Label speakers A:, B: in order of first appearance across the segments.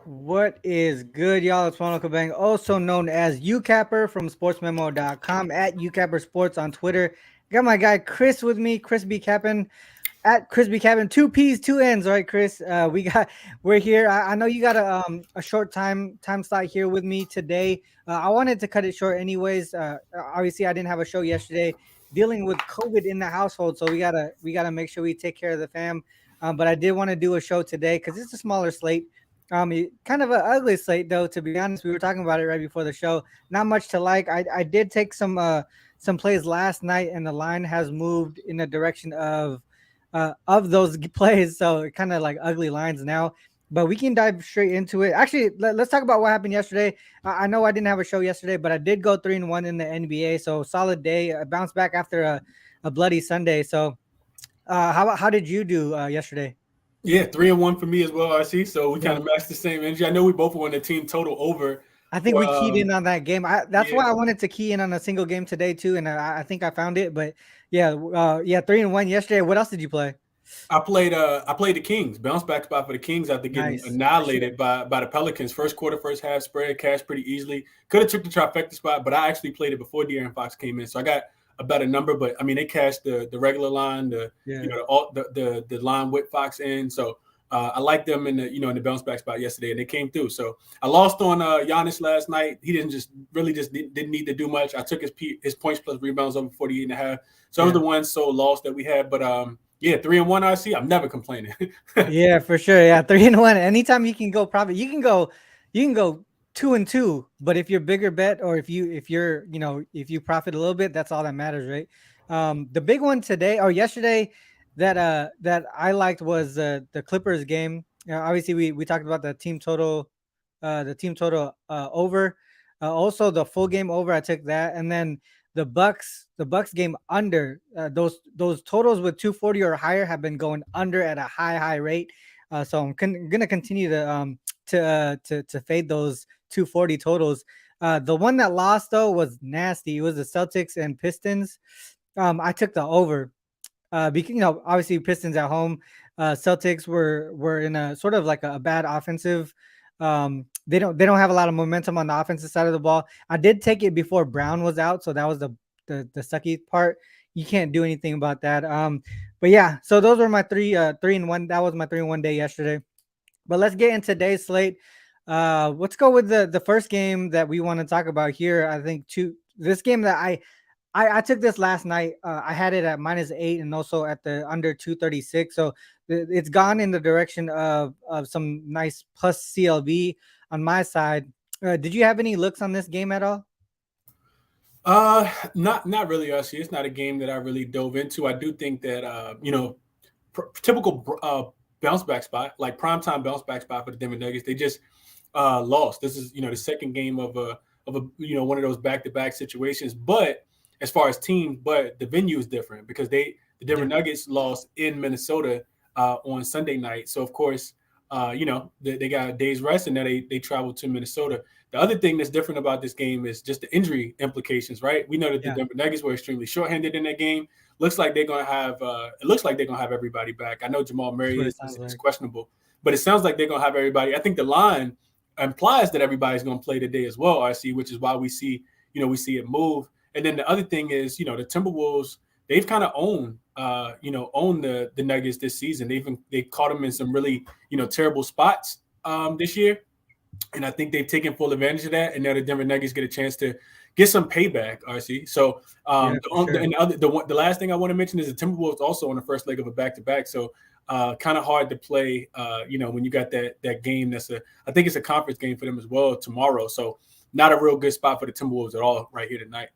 A: What is good, y'all? It's Ronald, also known as Youcapper from Sportsmemo.com at Youcapper Sports on Twitter. Got my guy Chris with me, Chris B. Cappin at Chris B. Cappin. Two P's, two N's, right, Chris? We're here. I know you got a short time slot here with me today. I wanted to cut it short, anyways. Obviously, I didn't have a show yesterday, dealing with COVID in the household, so we gotta make sure we take care of the fam. But I did want to do a show today because it's a smaller slate. Kind of an ugly slate though. To be honest, we were talking about it right before the show. Not much to like. I did take some plays last night, and the line has moved in the direction of those plays. So kind of like ugly lines now. But we can dive straight into it. Actually, let's talk about what happened yesterday. I know I didn't have a show yesterday, but I did go 3-1 in the NBA. So solid day. I bounced back after a bloody Sunday. So how did you do yesterday?
B: Yeah, 3-1 for me as well, RC. So we kind
A: Yeah.
B: of matched the same energy. I know we both won the team total over.
A: I think we keyed in
B: Um,
A: on that game. That's
B: yeah,
A: why I wanted to key in on a single game today too, and I think I found it. But yeah, 3-1 yesterday. What else did you play?
B: I played the Kings, bounce back spot for the Kings after getting
A: Nice, for sure.
B: annihilated by the Pelicans. First quarter, first half, spread cash pretty easily. Could have took the trifecta spot, but I actually played it before De'Aaron Fox came in, so I got a better number. But I mean, they cashed the regular line,
A: Yeah,
B: the line with Fox in. So I like them in the bounce back spot yesterday, and they came through. So I lost on Giannis last night. He didn't need to do much. I took his points plus rebounds over 48 and a half. So those
A: yeah,
B: are the ones lost that we had, but yeah, 3-1 RC. I'm never complaining.
A: yeah, for sure. Yeah, 3-1. Anytime you can go profit, you can go 2-2. But if you're bigger bet, or if you profit a little bit, that's all that matters, right? The big one today or yesterday that I liked was the Clippers game. Obviously, we talked about the team total over. Also, the full game over. I took that, and then the Bucks game under. Those totals with 240 or higher have been going under at a high rate. So I'm gonna continue to fade those 240 totals. The one that lost though was nasty. It was the Celtics and Pistons. I took the over because obviously Pistons at home. Celtics were in a sort of like a bad offensive. They don't have a lot of momentum on the offensive side of the ball. I did take it before Brown was out, so that was the sucky part. You can't do anything about that. But yeah, so those were my 3-1. That was my 3-1 day yesterday. But let's get into today's slate. Let's go with the first game that we want to talk about here. I think this game that I took this last night. I had it at -8 and also at the under 236. So it's gone in the direction of some nice plus CLB on my side. Did you have any looks on this game at all?
B: Not really, RC. It's not a game that I really dove into. I do think that typical bounce back spot, like primetime bounce back spot for the Denver Nuggets. They just lost. This is the second game of a one of those back to back situations. But as far as teams, but the venue is different because the Denver
A: Yeah,
B: Nuggets lost in Minnesota on Sunday night. So of course, they got a day's rest and then they traveled to Minnesota. The other thing that's different about this game is just the injury implications, right? We know that the
A: yeah,
B: Denver Nuggets were extremely shorthanded in that game. Looks like they're gonna have. It looks like they're gonna have everybody back. I know Jamal
A: that's
B: Murray
A: what it
B: is,
A: sounds
B: is, is
A: like.
B: questionable, but it sounds like they're gonna have everybody. I think the line implies that everybody's gonna play today as well. RC, which is why we see it move. And then the other thing is, the Timberwolves. They've kind of owned the Nuggets this season. They caught them in some really terrible spots this year, and I think they've taken full advantage of that. And now the Denver Nuggets get a chance to get some payback. RC. So
A: Yeah, for sure.
B: the last thing I want to mention is the Timberwolves also on the first leg of a back to back. So kind of hard to play. When you got that game. I think it's a conference game for them as well tomorrow. So not a real good spot for the Timberwolves at all right here tonight.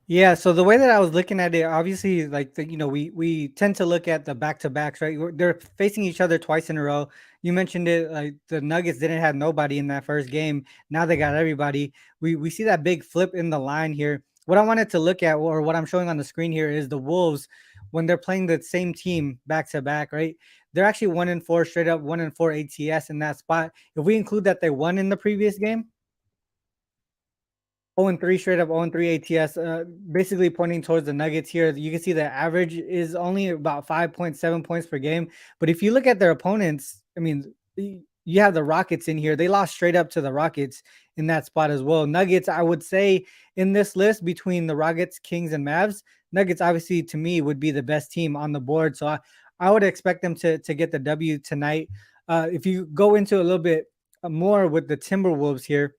A: Yeah, so the way that I was looking at it, obviously, like we tend to look at the back to backs, right? They're facing each other twice in a row. You mentioned it, like the Nuggets didn't have nobody in that first game. Now they got everybody. We see that big flip in the line here. What I wanted to look at, or what I'm showing on the screen here, is the Wolves when they're playing the same team back to back, right? They're actually 1-4 straight up, 1-4 ATS in that spot. If we include that they won in the previous game, 0-3 straight up, 0-3 ATS, basically pointing towards the Nuggets here. You can see the average is only about 5.7 points per game. But if you look at their opponents, I mean, you have the Rockets in here. They lost straight up to the Rockets in that spot as well. Nuggets, I would say in this list between the Rockets, Kings, and Mavs, Nuggets obviously to me would be the best team on the board. So I would expect them to get the W tonight. If you go into a little bit more with the Timberwolves here,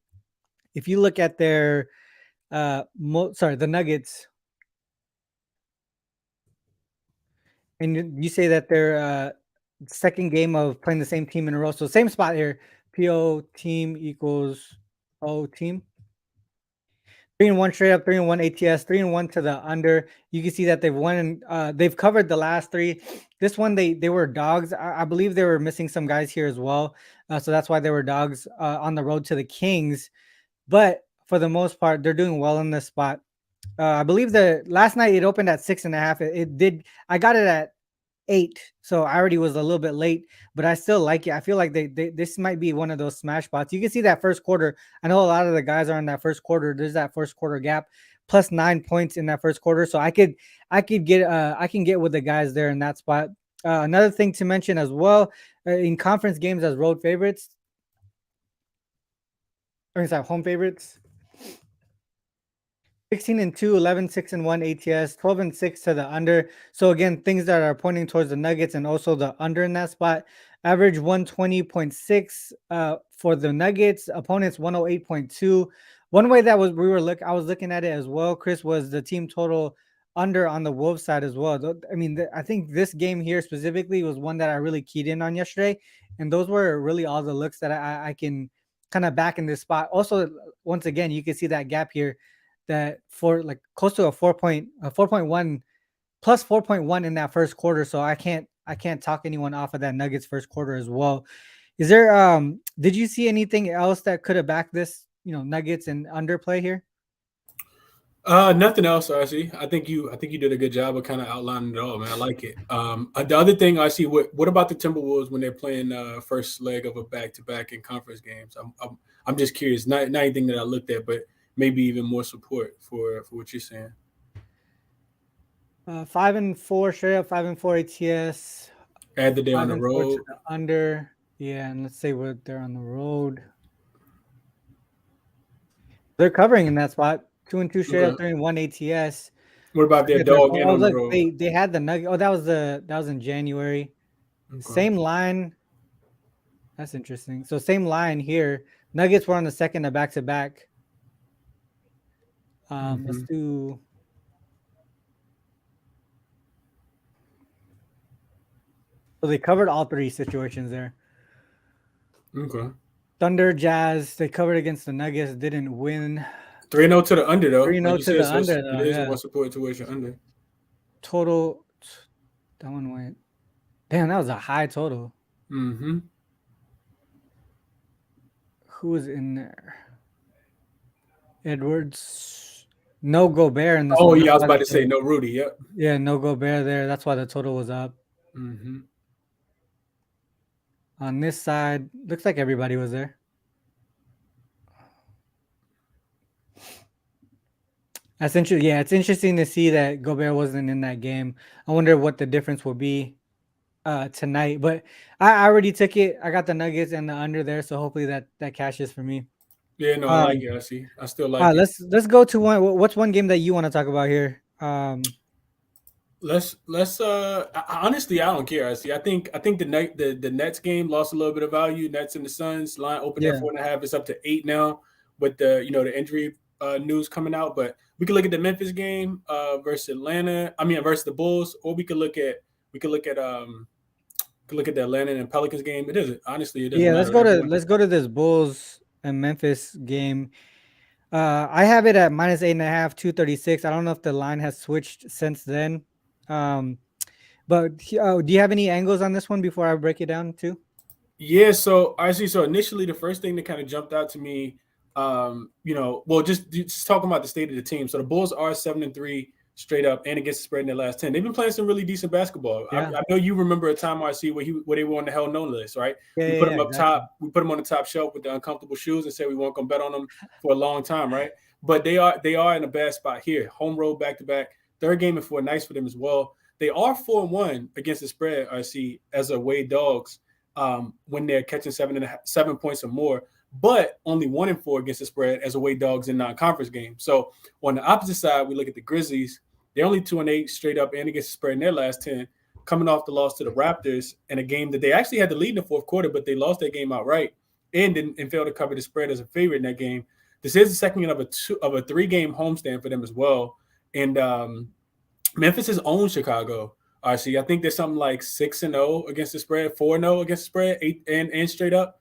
A: if you look at their the Nuggets, and you say that they're second game of playing the same team in a row. So same spot here. PO team equals O team. 3-1 straight up, 3-1 ATS, 3-1 to the under. You can see that they've won. They've covered the last three. This one they were dogs. I believe they were missing some guys here as well, so that's why they were dogs on the road to the Kings. But for the most part, they're doing well in this spot. I believe the last night it opened at 6.5. It did. I got it at 8, so I already was a little bit late, but I still like it. I feel like they this might be one of those smash spots. You can see that first quarter. I know a lot of the guys are in that first quarter. There's that first quarter gap plus 9 points in that first quarter, so I can get with the guys there in that spot. Another thing to mention as well, in conference games as road favorites, or is that home favorites? 16-2, 11-6-1 ATS, 12-6 to the under. So again, things that are pointing towards the Nuggets and also the under in that spot. Average 120.6 for the Nuggets. Opponents 108.2. One way that I was looking at it as well, Chris, was the team total under on the Wolves side as well. I mean, I think this game here specifically was one that I really keyed in on yesterday, and those were really all the looks that I can kind of back in this spot. Also, once again, you can see that gap here, that for like close to a 4.1 plus 4.1 in that first quarter. So I can't talk anyone off of that Nuggets first quarter as well. Is there did you see anything else that could have backed this, Nuggets and underplay here?
B: Nothing else, RC. I think you did a good job of kind of outlining it all, man. I like it. The other thing I see, what about the Timberwolves when they're playing first leg of a back-to-back in conference games? I'm just curious. Not anything that I looked at, but maybe even more support for what you're saying.
A: 5-4 straight up, 5-4 ATS.
B: Add the day on the road.
A: The under, yeah, and let's say they're on the road. They're covering in that spot. 2-2 straight up, 3-1 ATS.
B: What about their dog and on the road?
A: They had the Nugget. Oh, that was in January. Okay. Same line. That's interesting. So same line here. Nuggets were on the second of back-to-back. Let's do. So they covered all three situations there.
B: Okay.
A: Thunder, Jazz, they covered against the Nuggets, didn't win.
B: 3-0 to the under, though.
A: 3-0 to the under, though.
B: It is one support towards your under.
A: Total. That one went. Damn, that was a high total.
B: Mm-hmm.
A: Who was in there? Edwards. No Gobert in this
B: one. Yeah, I was about to say no Rudy. Yep.
A: Yeah, no Gobert there. That's why the total was up.
B: Mm-hmm.
A: On this side, looks like everybody was there. That's interesting. Yeah, it's interesting to see that Gobert wasn't in that game. I wonder what the difference will be tonight. But I already took it. I got the Nuggets and the under there, so hopefully that cashes for me.
B: Yeah, no, I like it. I see. I still like it.
A: Let's go to one. What's one game that you want to talk about here?
B: Let's honestly, I don't care. I see. I think the Nets game lost a little bit of value. Nets and the Suns line opened at 4.5. It's up to 8 now with the the injury news coming out. But we could look at the Memphis game versus versus the Bulls, or we could look at the Atlanta and Pelicans game. It doesn't honestly. It doesn't matter.
A: Let's go to this Bulls and Memphis game. I have it at -8.5, 236. I don't know if the line has switched since then. But do you have any angles on this one before I break it down too?
B: Yeah, so I see. So initially, the first thing that kind of jumped out to me, just talking about the state of the team. So the Bulls are 7-3 straight up and against the spread in their last 10. They've been playing some really decent basketball. Yeah. I know you remember a time, RC, where they were on the hell no list, right?
A: Yeah,
B: we put them up top. We put them on the top shelf with the uncomfortable shoes and said we weren't going to bet on them for a long time, right? But they are in a bad spot here. Home road back-to-back. Third game in 4, nice for them as well. They are 4-1 against the spread, RC, as away dogs. when they're catching 7 points or more, but only 1-4 against the spread as away dogs in non-conference games. So on the opposite side, we look at the Grizzlies. They're only 2-8 straight up and against the spread in their last 10, coming off the loss to the Raptors in a game that they actually had the lead in the fourth quarter, but they lost that game outright and failed to cover the spread as a favorite in that game. This is the second of a 3-game homestand for them as well. And Memphis has owned Chicago. RC, I think there's something like 6-0 against the spread, 4-0 against the spread, 8 and straight up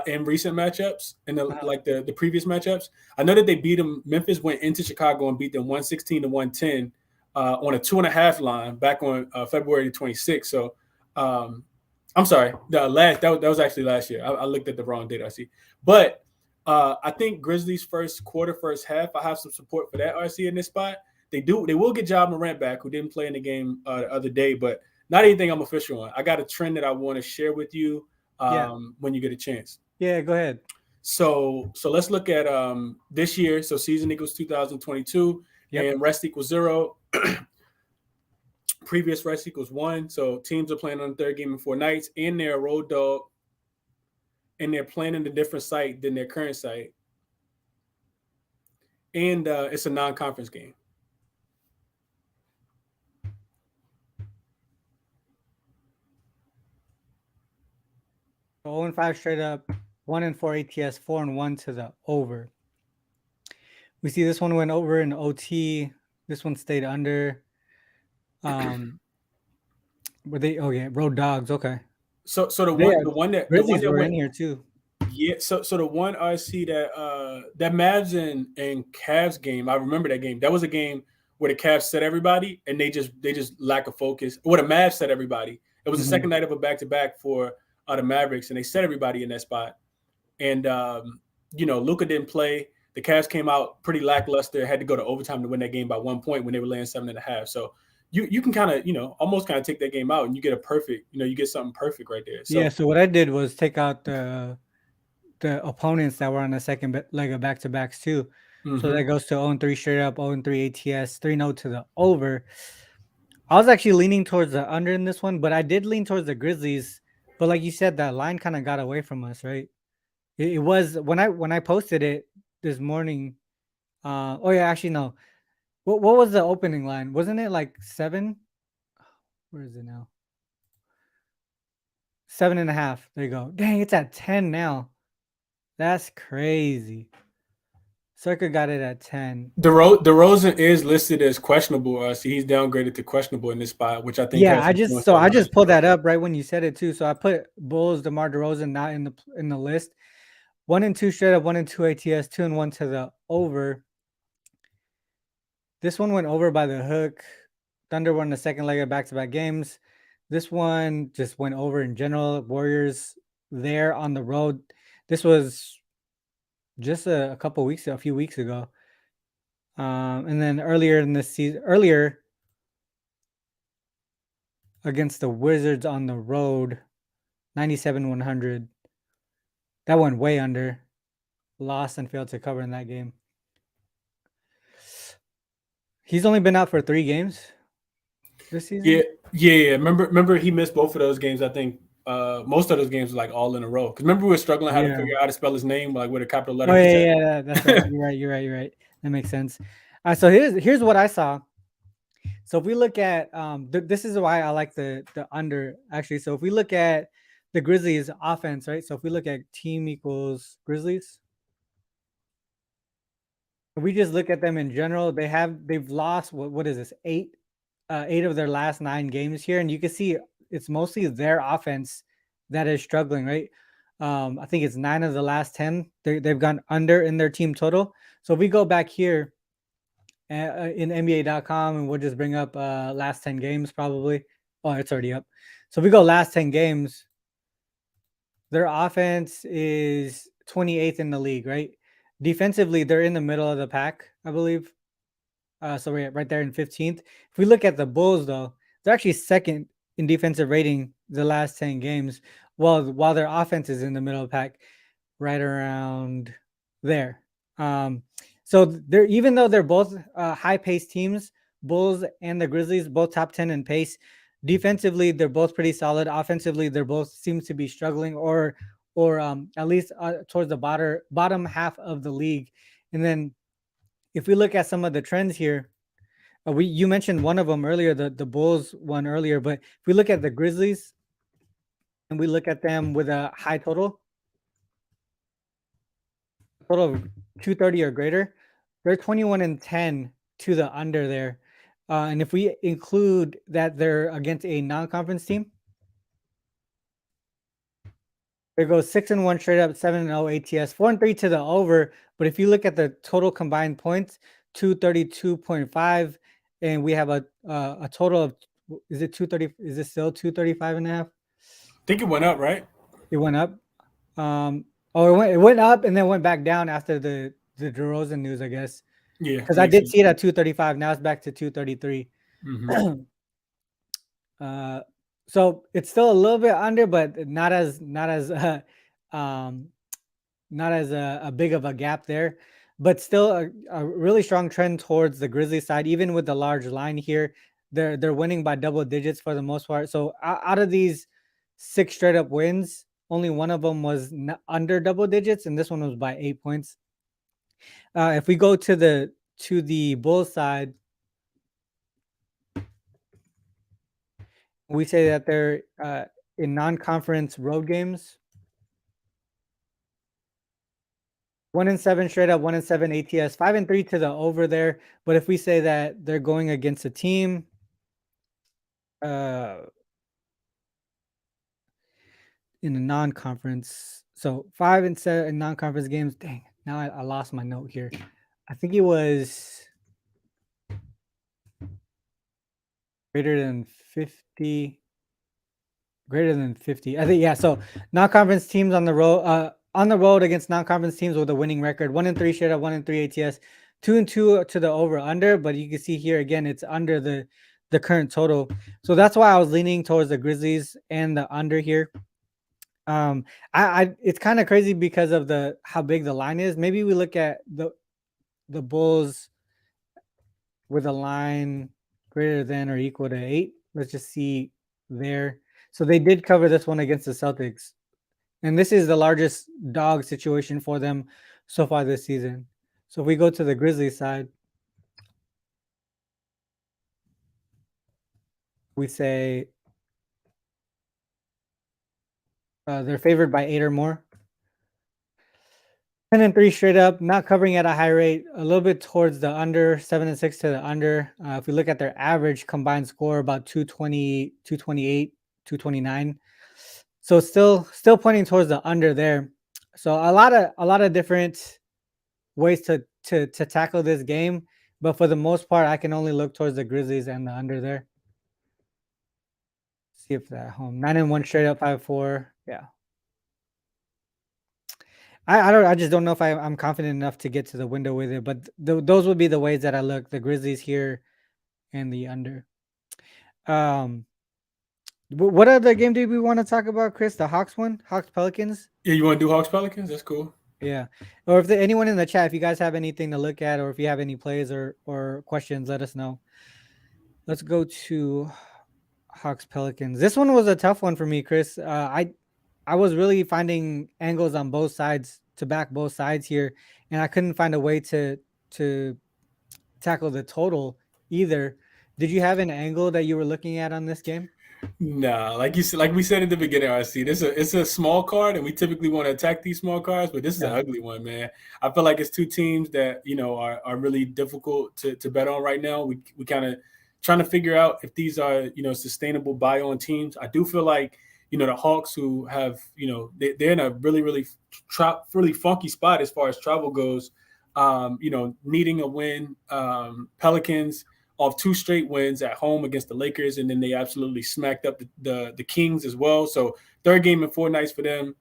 B: in recent matchups, in the previous matchups. I know that they beat them. Memphis went into Chicago and beat them 116-110 on a 2.5 line back on February 26th. So I'm sorry, that was actually last year. I looked at the wrong date, RC. But I think Grizzlies first half, I have some support for that, RC, in this spot. They will get Ja Morant back, who didn't play in the game the other day, but not anything I'm official on. I got a trend that I want to share with you when you get a chance.
A: Yeah, go ahead.
B: So let's look at this year. So season equals 2022, and rest equals 0. Previous rest equals 1. So teams are playing on the third game in 4 nights, and they're a road dog, and they're playing in a different site than their current site. And it's a non-conference game.
A: 0-5 straight up, 1-4 ATS, 4-1 to the over. We see this one went over in OT. This one stayed under. Were they? Oh yeah, road dogs. Okay.
B: So the one that
A: Grizzlies were
B: went
A: in here too.
B: Yeah. So the one I see that Mavs and Cavs game, I remember that game. That was a game where the Cavs set everybody and they just lack of focus. Or the Mavs set everybody. It was the second night of a back-to-back for the Mavericks, and they set everybody in that spot. And Luka didn't play. The Cavs came out pretty lackluster. Had to go to overtime to win that game by 1 point when they were laying 7.5. So you can kind of almost kind of take that game out, and you get a perfect. You get something perfect right there. So,
A: yeah. So what I did was take out the opponents that were on the second leg of back-to-backs too. So that goes to 0-3 straight up, 0-3 ATS, 3-0 to the over. I was actually leaning towards the under in this one, but I did lean towards the Grizzlies. But like you said, that line kind of got away from us, right? It was when I posted it this morning. Oh yeah, actually no. What was the opening line? Wasn't it like 7? Where is it now? 7.5. There you go. Dang, it's at 10 now. That's crazy. Circa got it at 10.
B: DeRozan is listed as questionable. So he's downgraded to questionable in this spot, which I think.
A: Yeah, I just pulled that up right when you said it too. So I put Bulls, DeMar DeRozan not in the list. 1-2 straight up, 1-2 ATS, 2-1 to the over. This one went over by the hook. Thunder won the second leg of back-to-back games. This one just went over in general. Warriors there on the road. This was just a few weeks ago. And then earlier in this season, against the Wizards on the road, 97-100. That went way under. Lost and failed to cover in that game. He's only been out for 3 games this season.
B: Yeah. Remember he missed both of those games. I think most of those games were like all in a row. Because remember we were struggling how to figure out how to spell his name, like with a capital letter.
A: Oh yeah, that's right. You're right. That makes sense. So here's what I saw. So if we look at this is why I like the under actually. So if we look at the Grizzlies offense, right? So if we look at team equals Grizzlies, if we just look at them in general, they've lost what is this 8 of their last 9 games here, and you can see it's mostly their offense that is struggling, right? I think it's 9 of the last 10 they've gone under in their team total. So if we go back here in NBA.com and we'll just bring up last 10 games probably. Oh, it's already up. So if we go last 10 games, their offense is 28th in the league, right? Defensively, they're in the middle of the pack, I believe. So we're right there in 15th. If we look at the Bulls, though, they're actually second in defensive rating the last 10 games, while their offense is in the middle of the pack, right around there. So they're, even though they're both high-paced teams, Bulls and the Grizzlies, both top 10 in pace, Defensively, they're both pretty solid. Offensively, they're both seems to be struggling, or at least towards the bottom half of the league. And then if we look at some of the trends here, you mentioned one of them earlier, the Bulls one earlier, but if we look at the Grizzlies and we look at them with a high total of 230 or greater, they're 21-10 to the under there. And if we include that they're against a non-conference team, there goes 6-1 straight up, 7-0 ATS, 4-3 to the over. But if you look at the total combined points, 232.5, and we have a total of, is it 230? Is it still 235.5?
B: I think it went up, right?
A: It went up. It went up and then went back down after the DeRozan news, I guess.
B: Yeah,
A: because I did see it at 235. Now it's back to 233.
B: Mm-hmm.
A: So it's still a little bit under, but not as a big of a gap there. But still a really strong trend towards the Grizzlies side, even with the large line here. They're winning by double digits for the most part. So out of these 6 straight up wins, only one of them was under double digits, and this one was by 8 points. If we go to the Bulls side, we say that they're in non-conference road games, 1-7 straight up, 1-7 ATS, 5-3 to the over there. But if we say that they're going against a team, in a non-conference, so 5-7 in non-conference games. Dang, now I lost my note here. I think it was greater than 50. Greater than 50. I think, yeah. So non-conference teams on the road against non-conference teams with a winning record, 1-3 straight up, 1-3 ATS, 2-2 to the over under. But you can see here again, it's under the current total. So that's why I was leaning towards the Grizzlies and the under here. It's kind of crazy because of how big the line is. Maybe we look at the Bulls with a line greater than or equal to 8. Let's just see there. So they did cover this one against the Celtics. And this is the largest dog situation for them so far this season. So if we go to the Grizzlies side, we say they're favored by 8 or more. 10-3 straight up, not covering at a high rate, a little bit towards the under, 7-6 to the under. If we look at their average combined score, about 220, 228, 229. So still pointing towards the under there. So a lot of different ways to tackle this game, but for the most part, I can only look towards the Grizzlies and the under there. See if they're at home. 9-1 straight up, 5-4. Yeah. I just don't know if I'm confident enough to get to the window with it, but those would be the ways that I look. The Grizzlies here and the under. What other game do we want to talk about, Chris? The Hawks one? Hawks Pelicans?
B: Yeah, you want to do Hawks Pelicans? That's cool.
A: Yeah. Or if anyone in the chat, if you guys have anything to look at, or if you have any plays or questions, let us know. Let's go to Hawks Pelicans. This one was a tough one for me, Chris. I was really finding angles on both sides to back both sides here, and I couldn't find a way to tackle the total either. Did you have an angle that you were looking at on this game?
B: No, like we said at the beginning, RC, it's a small card, and we typically want to attack these small cards, but this is an ugly one, man. I feel like it's two teams that are really difficult to bet on right now. We kind of trying to figure out if these are sustainable buy on teams. I do feel like the Hawks, who have they're in a really funky spot as far as travel goes. Needing a win. Pelicans off 2 straight wins at home against the Lakers, and then they absolutely smacked up the Kings as well. So 3rd game in 4 nights for them.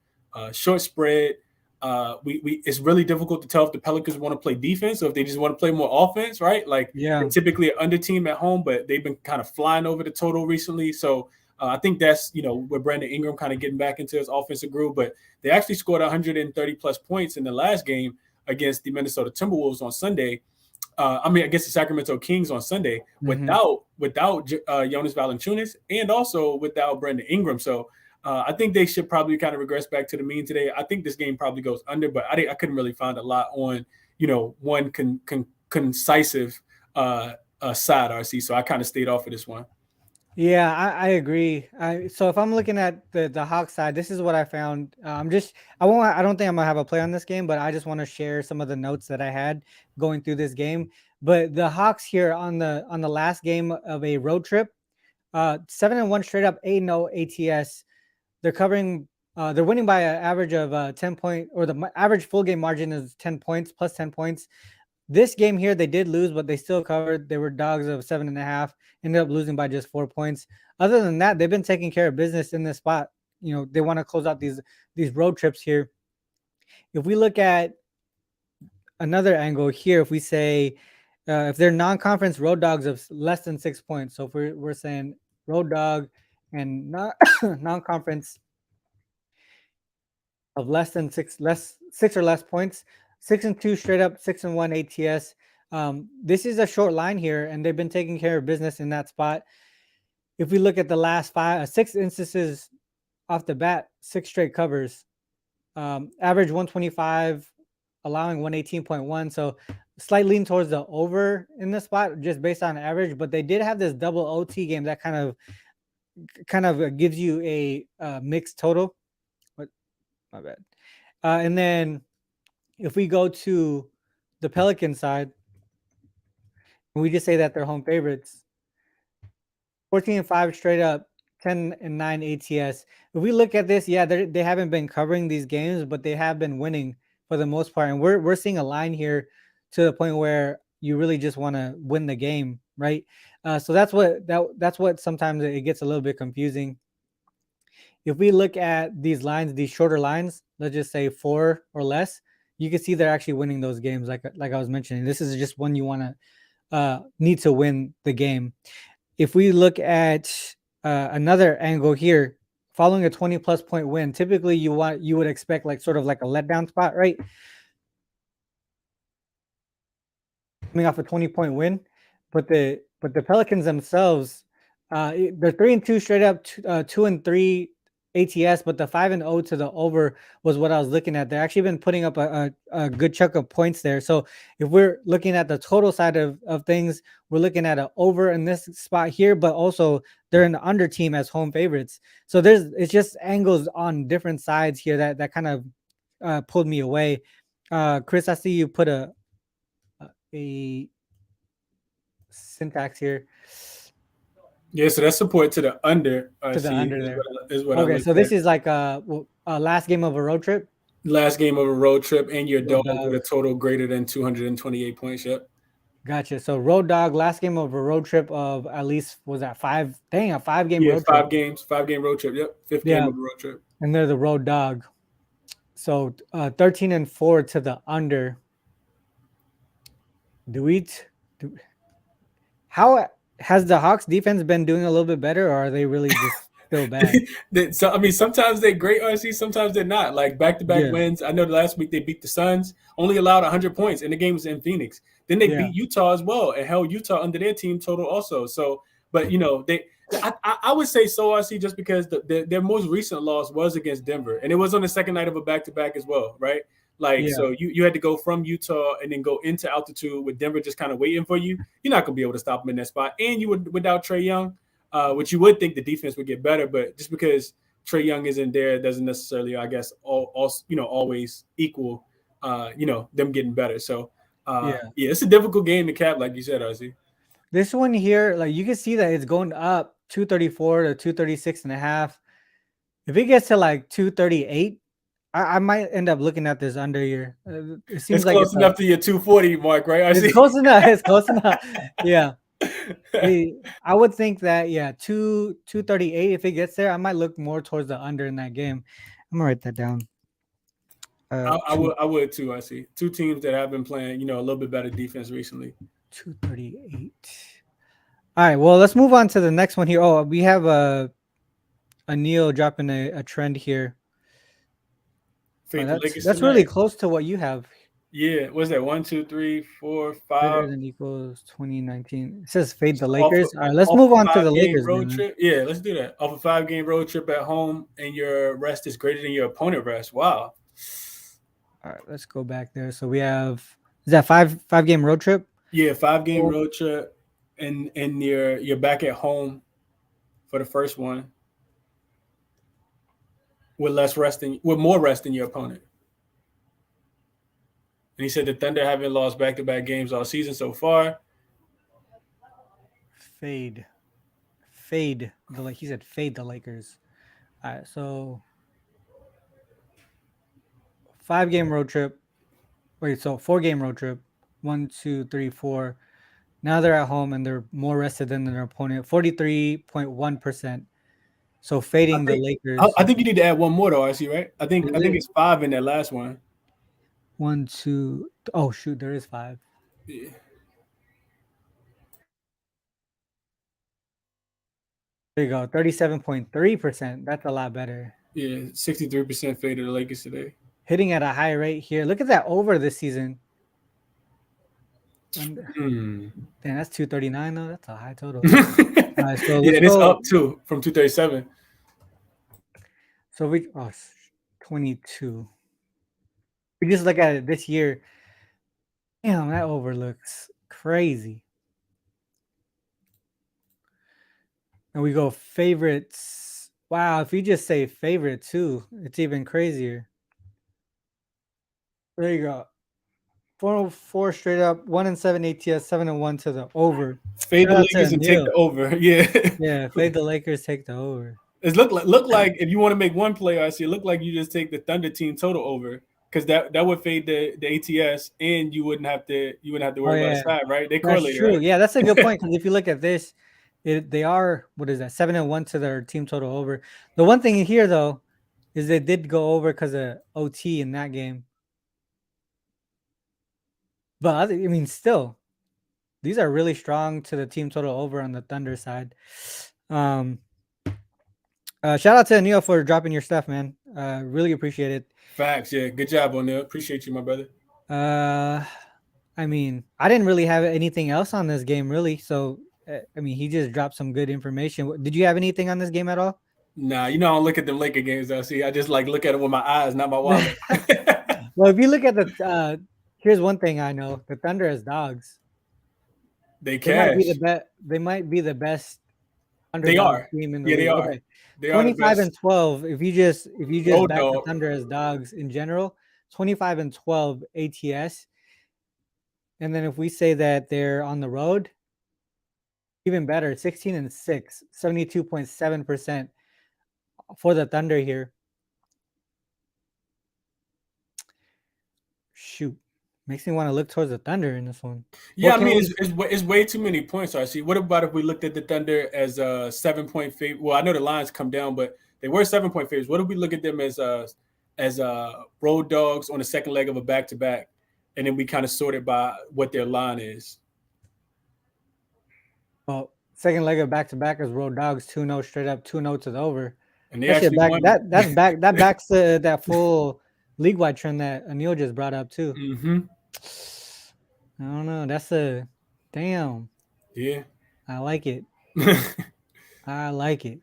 B: Short spread. It's really difficult to tell if the Pelicans want to play defense or if they just want to play more offense, right? Like, they're typically an under team at home, but they've been kind of flying over the total recently. So I think that's where Brandon Ingram kind of getting back into his offensive groove. But they actually scored 130 plus points in the last game against the Minnesota Timberwolves on Sunday. I mean, against the Sacramento Kings on Sunday
A: Mhm.
B: without Jonas Valanciunas and also without Brandon Ingram. So I think they should probably kind of regress back to the mean today. I think this game probably goes under, but I couldn't really find a lot on one concisive side, RC. So I kind of stayed off of this one.
A: Yeah, I agree. So if I'm looking at the Hawks side, this is what I found. I don't think I'm gonna have a play on this game, but I just want to share some of the notes that I had going through this game. But the Hawks here on the last game of a road trip, 7-1 straight up, 8-0 ATS. They're covering. They're winning by an average of 10 point, or the average full game margin is 10 points plus 10 points. This game here, they did lose, but they still covered. They were dogs of 7.5, ended up losing by just 4 points. Other than that, they've been taking care of business in this spot. They want to close out these road trips here. If we look at another angle here, if we say if they're non-conference road dogs of less than 6 points, so if we're saying road dog and not non-conference of less than six or less points, 6-2 straight up, 6-1 ATS. This is a short line here, and they've been taking care of business in that spot. If we look at the last six instances off the bat, 6 straight covers, average 125, allowing 118.1. So slight lean towards the over in this spot, just based on average. But they did have this double OT game that kind of gives you a mixed total. What? My bad. And then if we go to the Pelican side, we just say that they're home favorites. 14-5 straight up, 10-9 ATS. If we look at this, yeah, they haven't been covering these games, but they have been winning for the most part. And we're seeing a line here to the point where you really just want to win the game, right? So that's what sometimes it gets a little bit confusing. If we look at these lines, these shorter lines, let's just say 4 or less, you can see they're actually winning those games. Like I was mentioning, this is just one you want to need to win the game. If we look at another angle here, following a 20 plus point win, typically you would expect like sort of like a letdown spot, right? Coming off a 20-point win, but the Pelicans themselves, they're 3-2 straight up, 2-3 ATS, but the 5-0 to the over was what I was looking at. They've actually been putting up a good chunk of points there. So if we're looking at the total side of things, we're looking at an over in this spot here, but also they're an under team as home favorites. So it's just angles on different sides here that kind of pulled me away. Chris, I see you put a syntax here.
B: Yeah, so that's support to the under.
A: To the under there.
B: Is what
A: Okay,
B: I
A: so this is like a last game of a road trip.
B: Last game of a road trip, and your
A: Road
B: dog with a total greater than 228 points. Yep.
A: Gotcha. So road dog, last game of a road trip of at least was that 5? Dang, a 5-game road trip.
B: 5-game road trip. Yep, fifth game of a road trip.
A: And they're the road dog. So 13-4 to the under. How has the Hawks defense been doing a little bit better, or are they really just still bad?
B: So I mean, sometimes they're great, RC. Sometimes they're not. Like back-to-back wins. I know the last week they beat the Suns, only allowed 100 points, and the game was in Phoenix. Then they beat Utah as well, and held Utah under their team total also. So, but I would say so, RC, just because their most recent loss was against Denver, and it was on the second night of a back-to-back as well, right? So you had to go from Utah and then go into altitude with Denver just kind of waiting for you. You're not gonna be able to stop them in that spot, and you would without Trae Young. Which you would think the defense would get better, but just because Trae Young isn't there doesn't necessarily, I guess, always equal, them getting better. So, it's a difficult game to cap, like you said, RC.
A: This one here, like you can see that it's going up 234 to 236.5. If it gets to like 238, I might end up looking at this under here. It seems like
B: close enough to your 240 mark, right?
A: It's close enough. It's close enough. Yeah. I would think that 238. If it gets there, I might look more towards the under in that game. I'm gonna write that down.
B: I would too. I see two teams that have been playing, a little bit better defense recently.
A: 238. All right. Well, let's move on to the next one here. Oh, we have a Neil dropping a trend here. That's really close to what you have.
B: Yeah, what's that? 1, 2, 3, 4, 5.
A: Greater than equals 2019. It says fade
B: So
A: the Lakers. All right, let's
B: off
A: move
B: a
A: on to the
B: 5-game
A: Lakers
B: road
A: game.
B: trip. Yeah, let's do that. Off a 5-game road trip at home, and your rest is greater than your opponent rest. Wow.
A: All right, let's go back there. So we have is that five game road trip?
B: Yeah, 5-game
A: Cool.
B: road trip, and you're back at home for the first one with more rest than your opponent. And he said the Thunder haven't lost back-to-back games all season so far.
A: Fade the like he said fade the Lakers. All right, so 5 game road trip. Wait, so 4 game road trip. 1, 2, 3, 4. Now they're at home and they're more rested than their opponent. 43.1%. So
B: I
A: fading the
B: think
A: Lakers.
B: I think you need to add one more though. I see, right?
A: Is
B: I think
A: it
B: it's 5 in that last one.
A: 1, 2? Oh shoot, there is 5.
B: Yeah,
A: There you go. 37.3%. That's a lot better.
B: yeah, 63% faded the Lakers today.
A: Hitting at a high rate here. Look at that over this season. And damn, that's 239 though. That's a high total. All right, so
B: Yeah,
A: let's
B: and it's
A: go.
B: up too from 237.
A: So we 22. We just look at it this year. Damn, that over looks crazy. And we go favorites. Wow, if you just say favorite too, it's even crazier. There you go. 404 straight up, 1-7 ATS, 7-1 to the over.
B: Fade
A: Shout
B: the
A: out to
B: Lakers and take
A: Neil.
B: the over. Yeah.
A: Yeah, fade the Lakers, take the over.
B: It look like if you want to make one play, I see it look like you just take the Thunder team total over because that would fade the ATS and you wouldn't have to
A: Oh
B: worry about
A: yeah,
B: the side, right? They
A: that's
B: correlated,
A: true.
B: right?
A: Yeah, that's a good point because if you look at this, they are what is that 7-1 to their team total over. The one thing here though is they did go over because of OT in that game. But I mean, still, these are really strong to the team total over on the Thunder side. Shout out to Neil for dropping your stuff, man. Really appreciate it.
B: Facts, yeah. Good job on that. Appreciate you, my brother.
A: I mean, I didn't really have anything else on this game, really. So, I mean, he just dropped some good information. Did you have anything on this game at all?
B: Nah, I don't look at them Laker games. I see. I just like look at it with my eyes, not my wallet.
A: Well, if you look at the, here's one thing I know: the Thunder as dogs.
B: They
A: They might be
B: cash.
A: the best. They might be the best
B: They
A: underdog
B: are.
A: team in the
B: Yeah, they
A: league.
B: are.
A: Okay,
B: They are the
A: 25
B: best
A: and 12. If you just
B: road
A: back the
B: dog.
A: Thunder as dogs in general, 25 and 12 ATS. And then if we say that they're on the road, even better, 16 and 6, 72.7% for the Thunder here. Shoot. Makes me want to look towards the Thunder in this one.
B: Yeah, I mean, it's way too many points. I see. What about if we looked at the Thunder as a 7-point favorite? Well, I know the lines come down, but they were 7-point favorites. What if we look at them as road dogs on the second leg of a back-to-back, and then we kind of sort it by what their line is?
A: Well, second leg of back-to-back is road dogs, 2-0 straight up, 2-0 to the over.
B: And they actually won.
A: That backs that full league-wide trend that Anil just brought up too.
B: Mm-hmm.
A: I don't know. That's a damn.
B: Yeah.
A: I like it. I like it.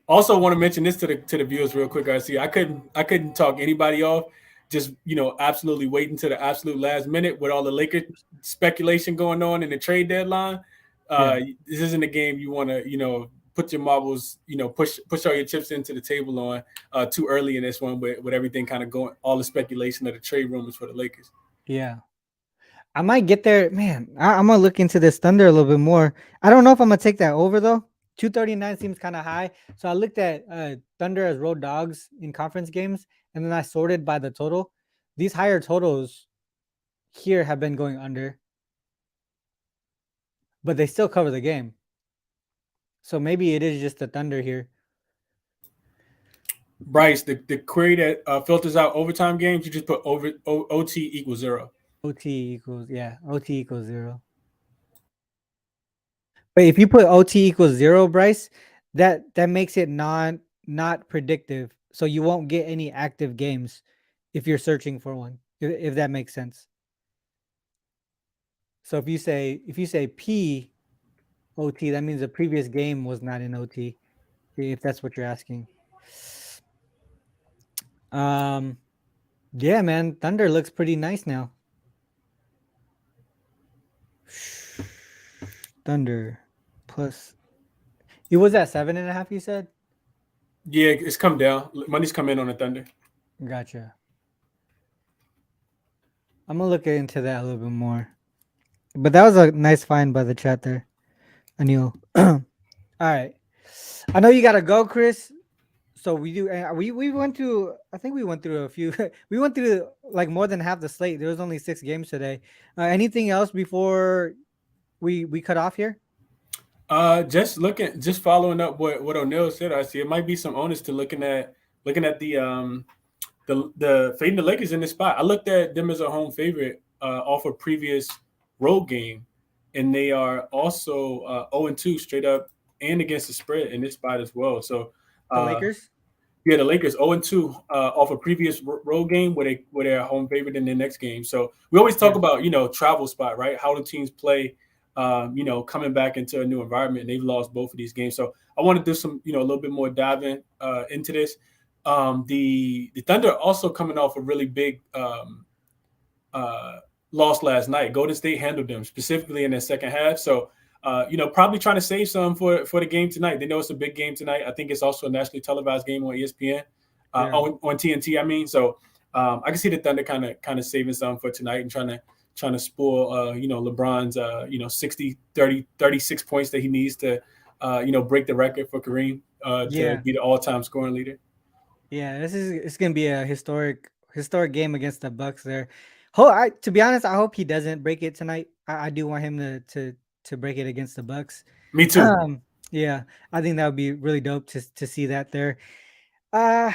B: Also, want to mention this to the viewers real quick. I see. I couldn't talk anybody off. Just absolutely waiting to the absolute last minute with all the Lakers speculation going on in the trade deadline. This isn't a game you want to put your marbles, push all your chips into the table on too early in this one with everything kind of going, all the speculation of the trade rumors for the Lakers.
A: Yeah. I might get there, man. I'm gonna look into this Thunder a little bit more. I don't know if I'm gonna take that over though. 239 seems kind of high. So I looked at Thunder as road dogs in conference games, and then I sorted by the total. These higher totals here have been going under, but they still cover the game. So maybe it is just the Thunder here.
B: Bryce, the query that filters out overtime games, you just put OT equals 0.
A: OT equals 0. But if you put OT equals 0, Bryce, that makes it not predictive. So you won't get any active games if you're searching for one, if that makes sense. So if you say P OT, that means the previous game was not in OT. If that's what you're asking. Um, yeah, man, Thunder looks pretty nice now. Thunder plus. It was at 7.5. You said.
B: Yeah, it's come down. Money's come in on the Thunder.
A: Gotcha. I'm gonna look into that a little bit more. But that was a nice find by the chat there, Anil. All right. I know you gotta go, Chris. So we do. We went through. I think we went through a few. We went through like more than half the slate. There was only 6 games today. Anything else before we cut off here?
B: Just following up what O'Neal said. I see it might be some onus to looking at the fading the Lakers in this spot. I looked at them as a home favorite off a previous road game, and they are also 0-2 straight up and against the spread in this spot as well. So
A: The Lakers.
B: yeah, the Lakers 0-2 off a previous road game where they're home favorite in their next game. So we always talk about travel spot, right? How the teams play, coming back into a new environment, and they've lost both of these games. So I want to do some a little bit more diving into this. The Thunder also coming off a really big loss last night. Golden State handled them specifically in the second half. So probably trying to save some for the game tonight. They know it's a big game tonight. I think it's also a nationally televised game on ESPN, on TNT. I mean, so I can see the Thunder kind of saving some for tonight and trying to spoil LeBron's 60, 30, 36 points that he needs to break the record for Kareem to be the all-time scoring leader.
A: Yeah, it's gonna be a historic game against the Bucks there. To be honest, I hope he doesn't break it tonight. I do want him to break it against the Bucks.
B: Me too.
A: Yeah, I think that would be really dope to see that there. Yeah,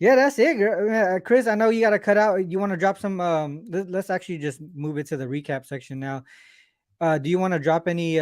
A: that's it, Chris. I know you got to cut out. You want to drop some? Let's actually just move it to the recap section now. Do you want to drop any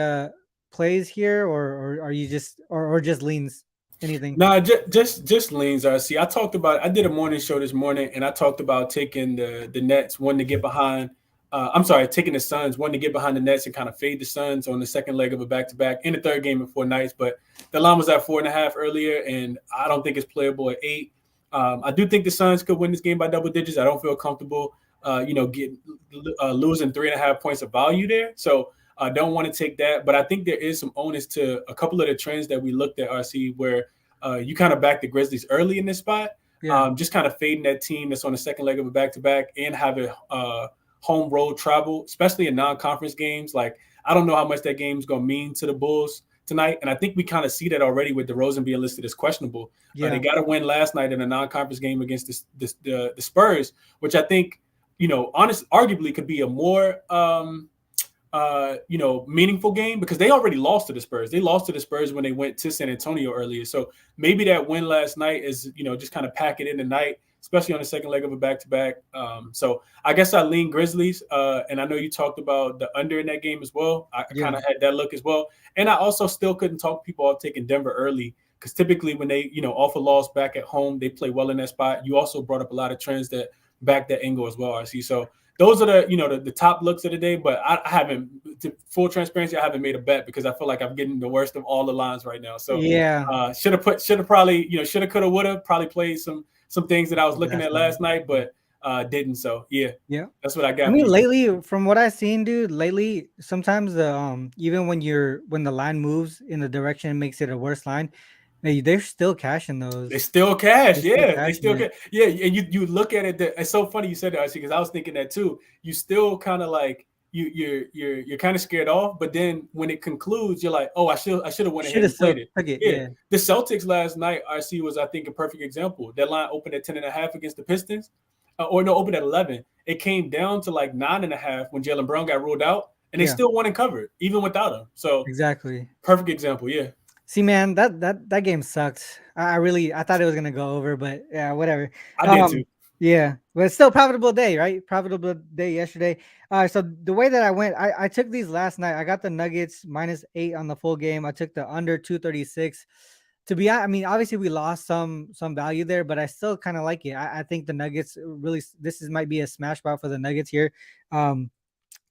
A: plays here, or are you just or just leans? Anything?
B: No, just leans. See, I did a morning show this morning, and I talked about taking the Nets, one to get behind. Taking the Suns, one to get behind the Nets and kind of fade the Suns on the second leg of a back-to-back in the third game in 4 nights. But the line was at 4.5 earlier, and I don't think it's playable at 8. I do think the Suns could win this game by double digits. I don't feel comfortable, losing 3.5 points of value there. So I don't want to take that. But I think there is some onus to a couple of the trends that we looked at, RC, where you kind of back the Grizzlies early in this spot. Yeah. Just kind of fading that team that's on the second leg of a back-to-back and have a home road travel, especially in non-conference games. Like, I don't know how much that game is going to mean to the Bulls tonight. And I think we kind of see that already with DeRozan being listed as questionable. Yeah. They got to win last night in a non-conference game against the Spurs, which I think, arguably could be a more, meaningful game because they already lost to the Spurs. They lost to the Spurs when they went to San Antonio earlier. So maybe that win last night is, just kind of pack it in tonight, especially on the second leg of a back-to-back. So I guess I lean Grizzlies. And I know you talked about the under in that game as well. I kind of had that look as well. And I also still couldn't talk people off taking Denver early because typically when they, off a loss back at home, they play well in that spot. You also brought up a lot of trends that back that angle as well, RC. So those are the top looks of the day, but I haven't, to full transparency, I haven't made a bet because I feel like I'm getting the worst of all the lines right now. So should have, could have, would have probably played some things that I was looking at last night, but didn't. So yeah, that's what I got.
A: I mean, lately, from what I've seen, dude, sometimes the even when the line moves in the direction, it makes it a worse line. They're still cashing those.
B: They still cash, They still cash. Yeah, and you look at it. It's so funny you said that, because I was thinking that too. You still kind of like you're kind of scared off, but then when it concludes, you're like, oh, I should have went ahead and played it. Yeah. The Celtics last night, RC, was I think a perfect example. That line opened at 10.5 against the Pistons, opened at 11. It came down to like 9.5 when Jaylen Brown got ruled out, and they still won and covered even without him. So
A: exactly,
B: perfect example. Yeah.
A: See, man, that game sucked. I thought it was gonna go over, but yeah, whatever.
B: I did too.
A: Yeah, but it's still profitable day, right? Profitable day yesterday. So the way that I went, I took these last night. I got the Nuggets -8 on the full game. I took the under 236. to be honest, I mean, obviously we lost some value there, but I still kind of like it. I think the Nuggets really, might be a smash spot for the Nuggets here. And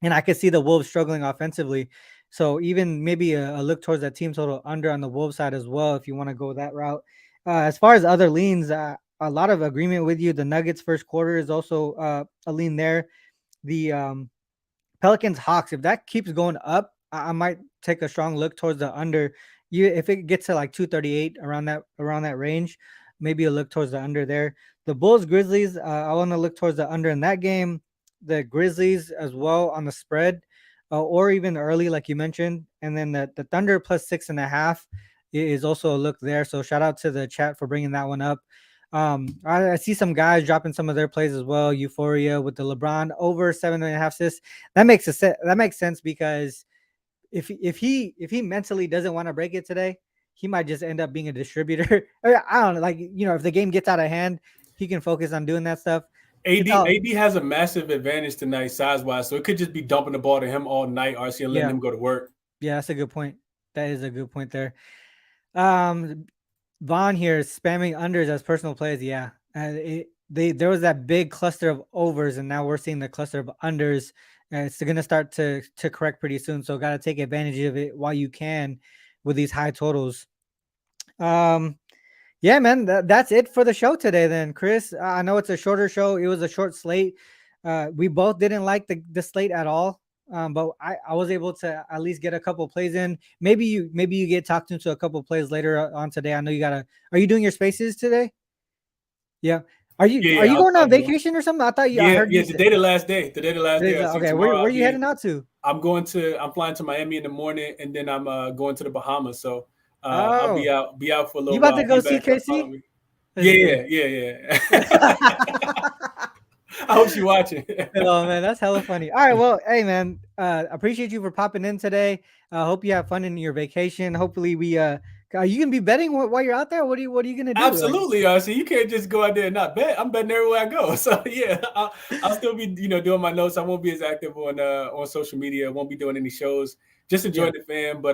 A: I could see the Wolves struggling offensively. So even maybe a look towards that team total under on the Wolves side as well, if you want to go that route. As far as other leans, a lot of agreement with you. The Nuggets first quarter is also a lean there. The Pelicans Hawks, if that keeps going up, I might take a strong look towards the under. You if it gets to like 238 around that range, maybe a look towards the under there. The Bulls Grizzlies, I want to look towards the under in that game. The Grizzlies as well on the spread, or even early, like you mentioned. And then the Thunder plus 6.5 is also a look there. So shout out to the chat for bringing that one up. I see some guys dropping some of their plays as well. Euphoria with the LeBron over 7.5 assists. That makes sense because if he mentally doesn't want to break it today, he might just end up being a distributor. I don't know, like, if the game gets out of hand, he can focus on doing that stuff.
B: AD has a massive advantage tonight size wise, so it could just be dumping the ball to him all night, RC, and letting him go to work.
A: Yeah, that's a good point. That is a good point there. Vaughn here is spamming unders as personal plays. Yeah, there was that big cluster of overs, and now we're seeing the cluster of unders. And it's going to start to correct pretty soon. So got to take advantage of it while you can with these high totals. Yeah, man, that's it for the show today then, Chris. I know it's a shorter show. It was a short slate. We both didn't like the slate at all. But I was able to at least get a couple plays in. Maybe you get talked into a couple plays later on today. I know you are you doing your spaces today? Yeah. Are you going on vacation or something? I thought I heard you.
B: Today the last day.
A: Okay, where are you heading out to?
B: I'm flying to Miami in the morning, and then I'm going to the Bahamas. So I'll be out for a little while.
A: You about to go see KC?
B: Yeah. I hope you're watching.
A: Oh man, that's hella funny. All right, well, hey man, appreciate you for popping in today. Hope you have fun in your vacation. Hopefully we you can be betting while you're out there. What are you gonna do?
B: Absolutely, so you can't just go out there and not bet. I'm betting everywhere I go. So yeah, I'll still be doing my notes. I won't be as active on social media. I won't be doing any shows. Just enjoy the fan, but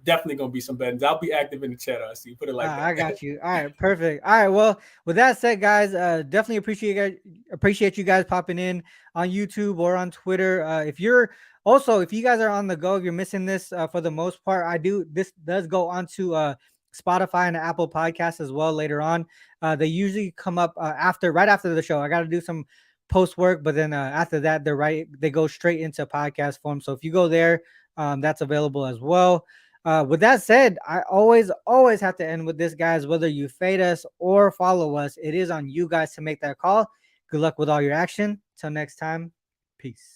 B: definitely gonna be some bettings. I'll be active in the chat. So you put it like that.
A: I got you. All right, perfect. All right, well, with that said, guys, definitely appreciate you guys popping in on YouTube or on Twitter. If you guys are on the go, if you're missing this for the most part, this does go onto Spotify and Apple Podcasts as well later on. They usually come up right after the show. I got to do some post work, but then after that, they go straight into podcast form. So if you go there, that's available as well. With that said, I always have to end with this, guys. Whether you fade us or follow us, it is on you guys to make that call. Good luck with all your action. Till next time, peace.